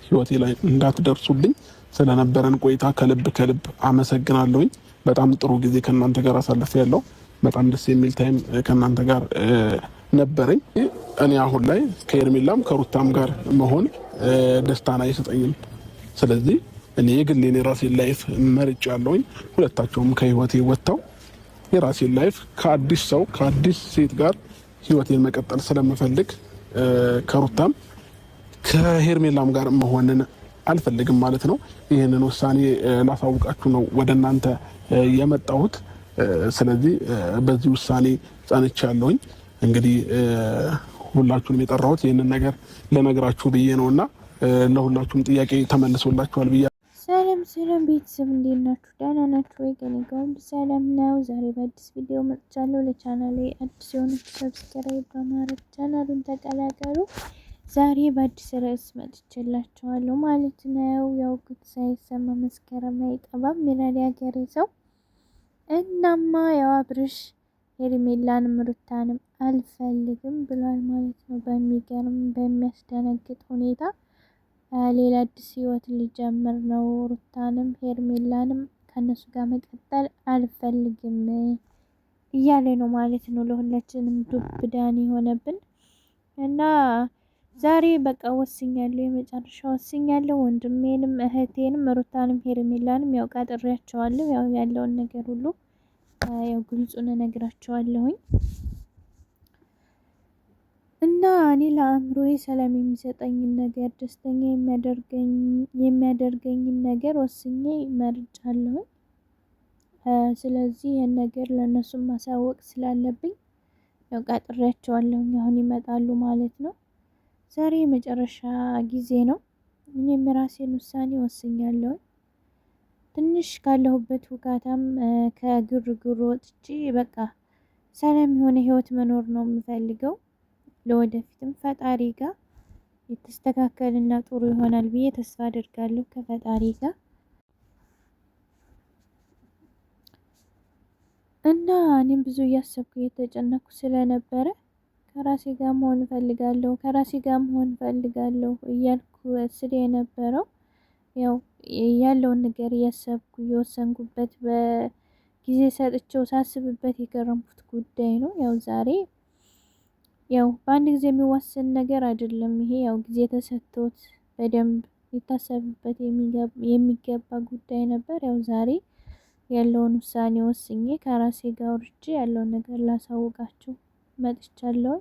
ህይወቴ ላይ እንዳትደርሱብኝ ስለነበረን ቆይታ ከልብ አመሰግናለሁኝ። በጣም ጥሩ ጊዜ ከእናንተ ጋር አሳልፌያለሁ። በጣም ደስ የሚል ታይም ከእናንተ ጋር ነበረኝ። እኔ አሁን ላይ ከኤርሜላም ከሩታም ጋር መሆን ደስታን አይሰጠኝም። ስለዚህ እኔ የግሌን የራሴን ላይፍ መርጫለሁኝ። ሁለታቸውም ከህይወቴ ወጥተው የራሴን ላይፍ ከአዲስ ሰው ከአዲስ ሴት ጋር ህይወቴን መቀጠል ስለምፈልግ ከሩታም ከሄርሜላም ጋር መሆንን አልፈልግም ማለት ነው። ይህንን ውሳኔ ላሳውቃችሁ ነው ወደ እናንተ የመጣሁት። ስለዚህ በዚህ ውሳኔ ጸንቻለሁኝ። እንግዲህ ሁላችሁንም የጠራሁት ይህንን ነገር ለነግራችሁ ብዬ ነውና ለሁላችሁም ጥያቄ ተመልሶላችኋል ብዬ። ሰላም ቤተሰብ እንዴት ናችሁ? ደህና ናችሁ ወይ? ከኔ ጋር ሁሉ ሰላም ነው። ዛሬ በአዲስ ቪዲዮ መጥቻለሁ። ለቻናሌ አዲስ የሆናችሁ ሰብስክራይብ በማድረግ ቻናሉን ተቀላቀሉ። ዛሬ በአዲስ ርዕስ መጥቼላችኋለሁ ማለት ነው። ያው ጉድ ሳይሰማ መስከረም አይጠባም ይላል የሀገሬ ሰው። እናማ ያው አብርሽ ሄርሜላንም ሩታንም አልፈልግም ብሏል ማለት ነው። በሚገርም በሚያስደነግጥ ሁኔታ ሌላ አዲስ ህይወት ሊጀምር ነው። ሩታንም ሄርሜላንም ከነሱ ጋር መቀጠል አልፈልግም እያለ ነው ማለት ነው። ለሁላችንም ዱብ ዳን የሆነብን እና ዛሬ በቃ ወስኛለሁ፣ የመጨረሻ ወስኛለሁ። ወንድሜንም እህቴንም ሩታንም ሄርሜላንም ያው ቀጥሬያቸዋለሁ። ያው ያለውን ነገር ሁሉ ያው ግልጹን እነግራቸዋለሁኝ እና እኔ ለአእምሮዬ ሰላም የሚሰጠኝን ነገር ደስተኛ የሚያደርገኝን ነገር ወስኜ መርጫለሁኝ። ስለዚህ ይህን ነገር ለእነሱም ማሳወቅ ስላለብኝ ያው ቀጥሬያቸዋለሁኝ። አሁን ይመጣሉ ማለት ነው። ዛሬ የመጨረሻ ጊዜ ነው። እኔም የራሴን ውሳኔ ወስኛለሁ። ትንሽ ካለሁበት ውካታም ከግርግሩ ወጥቼ በቃ ሰላም የሆነ ህይወት መኖር ነው የምፈልገው። ለወደፊትም ፈጣሪ ጋር የተስተካከልና ጥሩ ይሆናል ብዬ ተስፋ አደርጋለሁ ከፈጣሪ ጋር እና እኔም ብዙ እያሰብኩ እየተጨነኩ ስለነበረ ከራሴ ጋር መሆን ፈልጋለሁ እያልኩ ስለ የነበረው ያው ያለውን ነገር እያሰብኩ እየወሰንኩበት በጊዜ ሰጥቼው ሳስብበት የከረምኩት ጉዳይ ነው። ያው ዛሬ ያው በአንድ ጊዜ የሚወሰን ነገር አይደለም። ይሄ ያው ጊዜ ተሰጥቶት በደንብ ሊታሰብበት የሚገባ ጉዳይ ነበር። ያው ዛሬ ያለውን ውሳኔ ወስኜ ከራሴ ጋር ወርጄ ያለውን ነገር ላሳውቃችሁ መጥቻለሁ።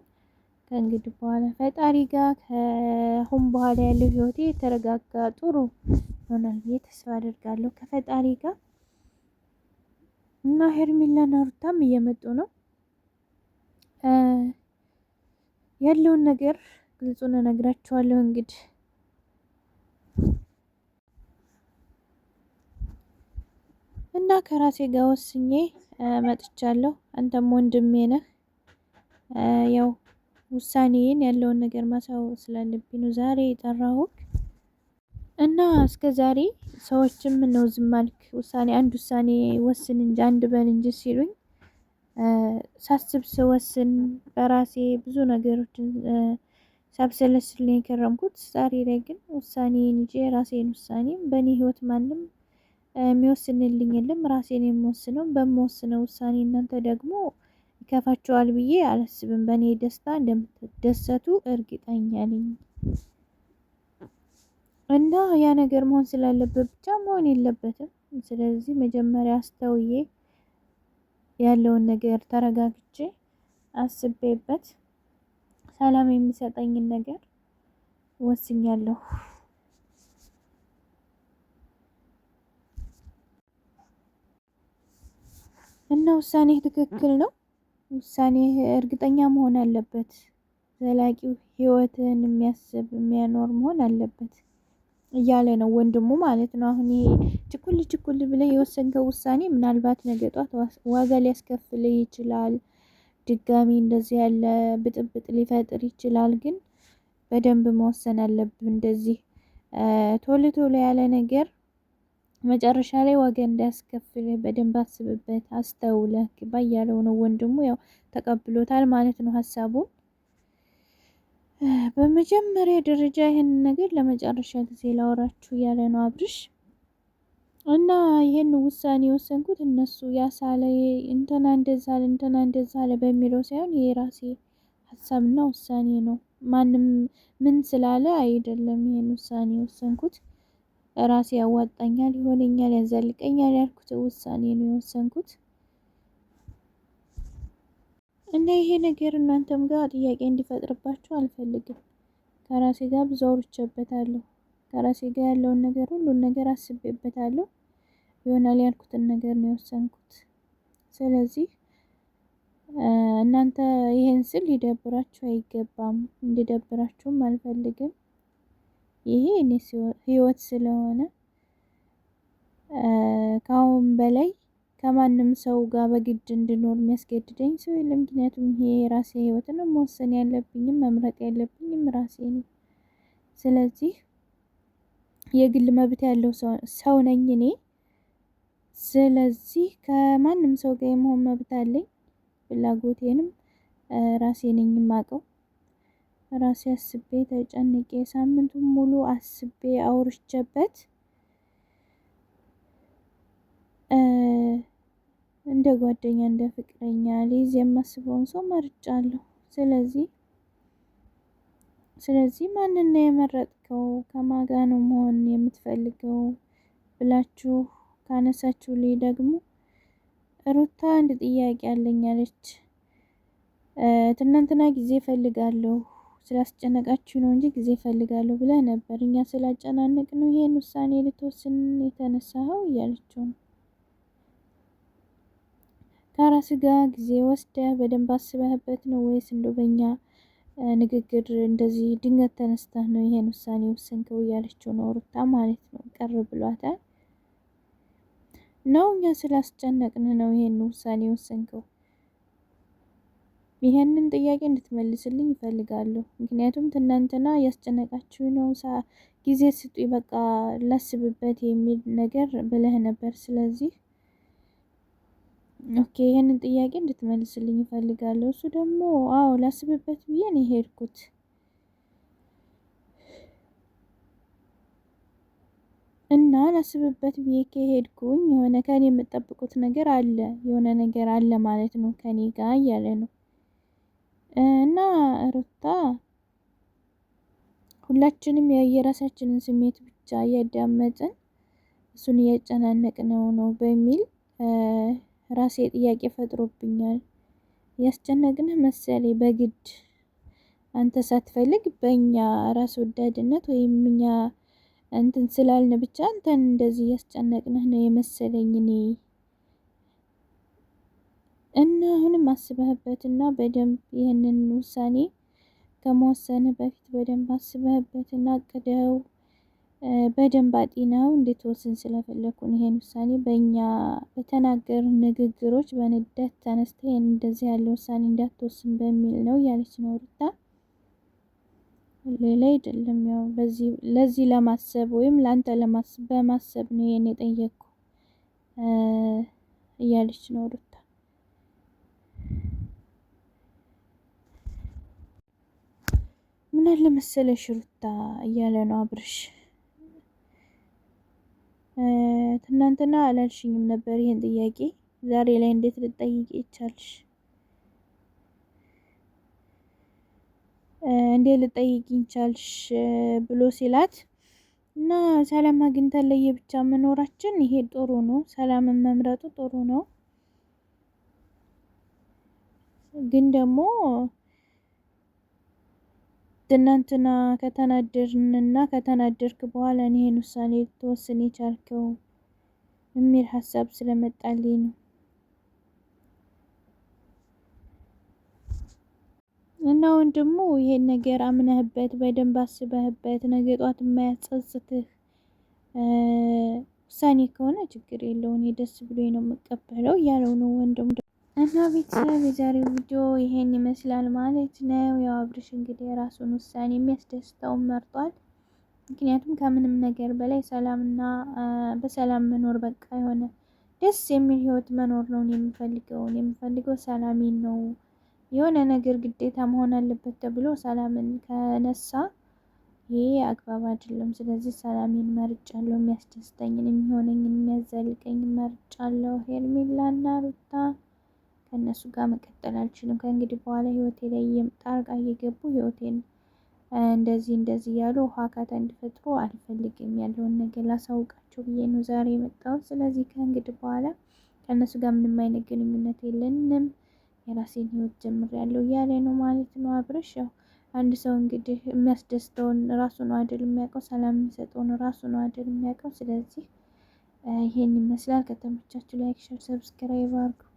ከእንግዲህ በኋላ ፈጣሪ ጋር ከአሁን በኋላ ያለው ህይወቴ የተረጋጋ ጥሩ ይሆናል ብዬ ተስፋ አደርጋለሁ ከፈጣሪ ጋር እና ሄርሜላና ሩታም እየመጡ ነው። ያለውን ነገር ግልጹን እነግራችኋለሁ። እንግዲህ እና ከራሴ ጋር ወስኜ መጥቻለሁ። አንተም ወንድሜ ነህ። ያው ውሳኔን ያለውን ነገር ማሳወቅ ስላለብኝ ነው ዛሬ የጠራሁት እና እስከ ዛሬ ሰዎችም ነው ዝም አልክ፣ አንድ ውሳኔ ወስን እንጂ አንድ በል እንጂ ሲሉኝ ሳስብ ስወስን በራሴ ብዙ ነገሮችን ሳብሰለስል ነው የከረምኩት። ዛሬ ላይ ግን ውሳኔን እንጂ የራሴን ውሳኔም በእኔ ህይወት ማንም የሚወስንልኝ የለም። ራሴን የምወስነው በምወስነው ውሳኔ እናንተ ደግሞ ይከፋችኋል ብዬ አላስብም። በእኔ ደስታ እንደምትደሰቱ እርግጠኛ ነኝ እና ያ ነገር መሆን ስላለበት ብቻ መሆን የለበትም። ስለዚህ መጀመሪያ አስተውዬ ያለውን ነገር ተረጋግቼ አስቤበት ሰላም የሚሰጠኝን ነገር ወስኛለሁ እና ውሳኔ ትክክል ነው። ውሳኔ እርግጠኛ መሆን አለበት። ዘላቂው ህይወትን የሚያስብ የሚያኖር መሆን አለበት እያለ ነው ወንድሙ ማለት ነው። አሁን ይሄ ችኩል ብለህ የወሰንከው ውሳኔ ምናልባት ነገ ጧት ዋጋ ሊያስከፍልህ ይችላል። ድጋሚ እንደዚህ ያለ ብጥብጥ ሊፈጥር ይችላል። ግን በደንብ መወሰን አለብህ። እንደዚህ ቶሎ ያለ ነገር መጨረሻ ላይ ዋጋ እንዳያስከፍልህ በደንብ አስብበት፣ አስተውለህ ባያለው ነው ወንድሙ ያው ተቀብሎታል ማለት ነው ሀሳቡን በመጀመሪያ ደረጃ ይህንን ነገር ለመጨረሻ ጊዜ ላወራችሁ እያለ ነው አብርሽ። እና ይህን ውሳኔ የወሰንኩት እነሱ ያሳለ እንትና እንደዛ አለ እንትና እንደዛ አለ በሚለው ሳይሆን የራሴ ሀሳብና ውሳኔ ነው። ማንም ምን ስላለ አይደለም ይህን ውሳኔ የወሰንኩት። ራሴ ያዋጣኛል፣ ይሆነኛል፣ ያዛልቀኛል ያልኩት ውሳኔ ነው የወሰንኩት። እና ይሄ ነገር እናንተም ጋር ጥያቄ እንዲፈጥርባችሁ አልፈልግም። ከራሴ ጋር ብዙ አውርቼበታለሁ። ከራሴ ጋር ያለውን ነገር ሁሉን ነገር አስቤበታለሁ። ይሆናል ያልኩትን ነገር ነው የወሰንኩት። ስለዚህ እናንተ ይሄን ስል ሊደብራችሁ አይገባም፣ እንዲደብራችሁም አልፈልግም። ይሄ እኔ ህይወት ስለሆነ ከአሁን በላይ ከማንም ሰው ጋር በግድ እንድኖር የሚያስገድደኝ ሰው የለም። ምክንያቱም ይሄ የራሴ ህይወት ነው። መወሰን ያለብኝም መምረጥ ያለብኝም ራሴ ነው። ስለዚህ የግል መብት ያለው ሰው ነኝ እኔ። ስለዚህ ከማንም ሰው ጋር የመሆን መብት አለኝ። ፍላጎቴንም ራሴ ነኝ የማውቀው። ራሴ አስቤ ተጨንቄ ሳምንቱን ሙሉ አስቤ አውርቼበት እንደ ጓደኛ እንደ ፍቅረኛ ሊይዝ የማስበውን ሰው መርጫለሁ። ስለዚህ ማንን ነው የመረጥከው? ከማን ጋር ነው መሆን የምትፈልገው ብላችሁ ካነሳችሁ ላይ ደግሞ ሩታ አንድ ጥያቄ አለኝ አለች። ትናንትና ጊዜ ፈልጋለሁ ስላስጨነቃችሁ ነው እንጂ ጊዜ ፈልጋለሁ ብለህ ነበር። እኛ ስላጨናነቅ ነው ይሄን ውሳኔ ልትወስን የተነሳኸው እያለችው ነው። ከራስ ጋር ጊዜ ወስደህ በደንብ አስበህበት ነው ወይስ እንደው በእኛ ንግግር እንደዚህ ድንገት ተነስተህ ነው ይሄን ውሳኔ ወሰንከው እያለችው ነው ሩታ ማለት ነው። ቀር ብሏታል ነው እኛ ስላስጨነቅን ነው ይሄን ውሳኔ ወሰንከው? ይሄንን ጥያቄ እንድትመልስልኝ ይፈልጋለሁ። ምክንያቱም ትናንትና ያስጨነቃችሁ ነው ጊዜ ስጡኝ በቃ ላስብበት የሚል ነገር ብለህ ነበር። ስለዚህ ኦኬ ይሄንን ጥያቄ እንድትመልስልኝ ይፈልጋለሁ። እሱ ደግሞ አዎ ላስብበት ብዬ ነው የሄድኩት። እና ላስብበት ብዬ ከሄድኩኝ የሆነ ከኔ የምጠብቁት ነገር አለ፣ የሆነ ነገር አለ ማለት ነው ከኔ ጋር እያለ ነው። እና ሩታ ሁላችንም የየራሳችንን ስሜት ብቻ እያዳመጥን እሱን እያጨናነቅነው ነው በሚል ራሴ ጥያቄ ፈጥሮብኛል። ያስጨነቅንህ መሰለኝ በግድ አንተ ሳትፈልግ በእኛ ራስ ወዳድነት ወይም እኛ እንትን ስላልን ብቻ አንተን እንደዚህ ያስጨነቅንህ ነው የመሰለኝ እኔ። እና አሁንም አስበህበትና በደንብ ይህንን ውሳኔ ከመወሰንህ በፊት በደንብ አስበህበትና አቅደው በደንብ አጢነው እንድትወስን ስለፈለኩን ይሄን ውሳኔ በእኛ በተናገር ንግግሮች በንዴት ተነስተህ እንደዚህ ያለ ውሳኔ እንዳትወስን በሚል ነው እያለች ነው ሩታ። ሌላ አይደለም። ያው ለዚህ ለማሰብ ወይም ላንተ በማሰብ ነው ይሄን የጠየቅኩ እያለች ነው ሩታ። ምን አለ መሰለሽ ሩታ እያለ ነው አብርሽ። ትናንትና አላልሽኝም ነበር ይሄን ጥያቄ ዛሬ ላይ እንዴት ልትጠይቂ ይቻልሽ? እንዴት ልትጠይቂኝ ቻልሽ ብሎ ሲላት እና ሰላም አግኝተን ለየብቻ መኖራችን ይሄ ጥሩ ነው። ሰላምን መምረጡ ጥሩ ነው። ግን ደግሞ ትናንትና ከተናደርንና ከተናደርክ በኋላ ይሄን ውሳኔ ልትወስን የቻልከው የሚል ሀሳብ ስለመጣልኝ ነው። እና ወንድሙ ይሄን ነገር አምነህበት በደንብ አስበህበት ነገ ጧት የማያጸጽትህ ውሳኔ ከሆነ ችግር የለውም፣ ደስ ብሎኝ ነው የምቀበለው እያለው ነው ወንድሙ። እና ቤተሰብ የዛሬው ቪዲዮ ይሄን ይመስላል ማለት ነው። ያው አብርሽ እንግዲህ የራሱን ውሳኔ የሚያስደስተውን መርጧል። ምክንያቱም ከምንም ነገር በላይ ሰላምና በሰላም መኖር በቃ የሆነ ደስ የሚል ህይወት መኖር ነው የምፈልገው ሰላሜን ነው የሆነ ነገር ግዴታ መሆን አለበት ተብሎ ሰላምን ከነሳ ይሄ አግባብ አይደለም። ስለዚህ ሰላሜን መርጫለሁ። የሚያስደስተኝን፣ የሚሆነኝን፣ የሚያዘልቀኝን መርጫለሁ። ሄርሜላና ሩታ ከእነሱ ጋር መቀጠል አልችልም። ከእንግዲህ በኋላ ህይወቴ ላይ ጣልቃ እየገቡ ህይወቴን እንደዚህ እያሉ ውሃ ካታ እንዲፈጥሩ አልፈልግም። ያለውን ነገር ላሳውቃቸው ብዬ ነው ዛሬ የመጣሁት። ስለዚህ ከእንግዲህ በኋላ ከእነሱ ጋር ምንም አይነት ግንኙነት የለንም፣ የራሴን ህይወት ጀምሬያለሁ እያለ ነው ማለት ነው አብርሽ። ያው አንድ ሰው እንግዲህ የሚያስደስተውን ራሱ ነው አይደል የሚያውቀው፣ ሰላም የሚሰጠውን ራሱ ነው አይደል የሚያውቀው። ስለዚህ ይሄን ይመስላል። ከተመቻችሁ ላይክ፣ ሼር፣ ሰብስክራይብ አድርጉ።